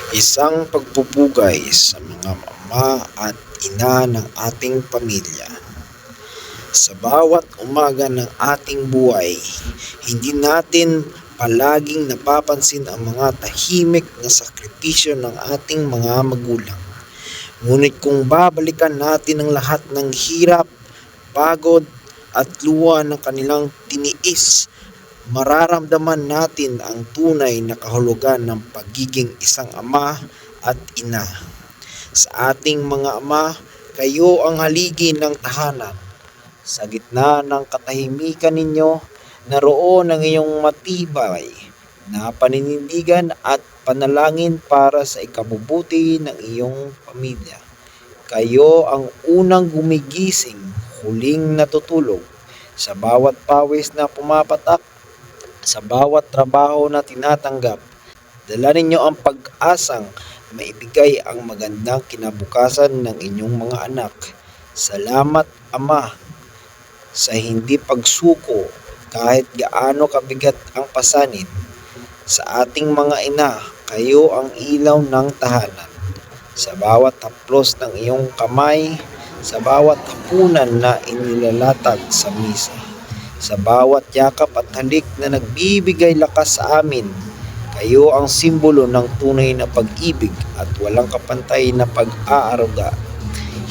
Isang pagpupugay sa mga mama at ina ng ating pamilya. Sa bawat umaga ng ating buhay, hindi natin palaging napapansin ang mga tahimik na sakripisyo ng ating mga magulang. Ngunit kung babalikan natin ang lahat ng hirap, pagod at luha ng kanilang tiniis, mararamdaman natin ang tunay na kahulugan ng pagiging isang ama at ina. Sa ating mga ama, kayo ang haligi ng tahanan. Sa gitna ng katahimikan ninyo, naroon ang iyong matibay na paninindigan at panalangin para sa ikabubuti ng iyong pamilya. Kayo ang unang gumigising, huling natutulog. Sa bawat pawis na pumapatak, sa bawat trabaho na tinatanggap, dala ninyo ang pag-asang maibigay ang magandang kinabukasan ng inyong mga anak. Salamat, Ama, sa hindi pagsuko kahit gaano kabigat ang pasanin. Sa ating mga ina, kayo ang ilaw ng tahanan. Sa bawat haplos ng iyong kamay, sa bawat hapunan na inilalatag sa misa, sa bawat yakap at halik na nagbibigay lakas sa amin, kayo ang simbolo ng tunay na pag-ibig at walang kapantay na pag-aaruga.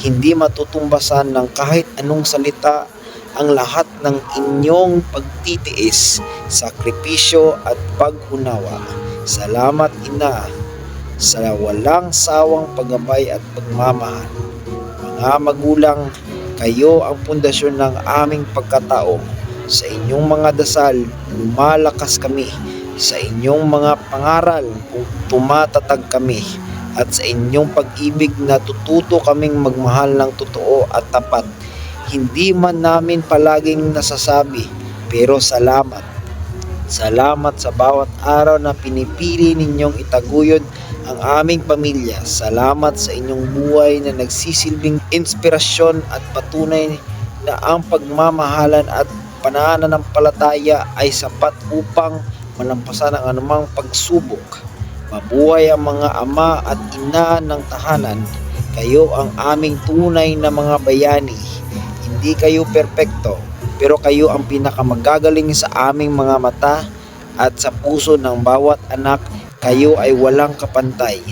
Hindi matutumbasan ng kahit anong salita ang lahat ng inyong pagtitiis, sakripisyo at pag-unawa. Salamat, Ina, sa walang sawang paggabay at pagmamahal. Mga magulang, kayo ang pundasyon ng aming pagkatao. Sa inyong mga dasal, lumalakas kami. Sa inyong mga pangaral, tumatatag kami. At sa inyong pag-ibig, natututo kaming magmahal ng totoo at tapat. Hindi man namin palaging nasasabi, pero salamat. Salamat sa bawat araw na pinipili ninyong itaguyod ang aming pamilya. Salamat sa inyong buhay na nagsisilbing inspirasyon at patunay na ang pagmamahalan at pananampalataya ay sapat upang malampasan ang anumang pagsubok. Mabuhay ang mga ama at ina ng tahanan. Kayo ang aming tunay na mga bayani. Hindi kayo perpekto, pero kayo ang pinakamagagaling sa aming mga mata at sa puso ng bawat anak. Kayo ay walang kapantay.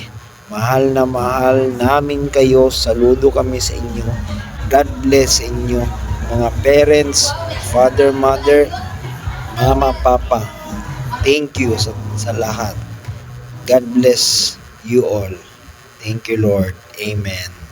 Mahal na mahal namin kayo. Saludo kami sa inyo. God bless sa inyo, mga parents, father, mother, mama, papa. Thank you sa lahat. God bless you all. Thank you, Lord. Amen.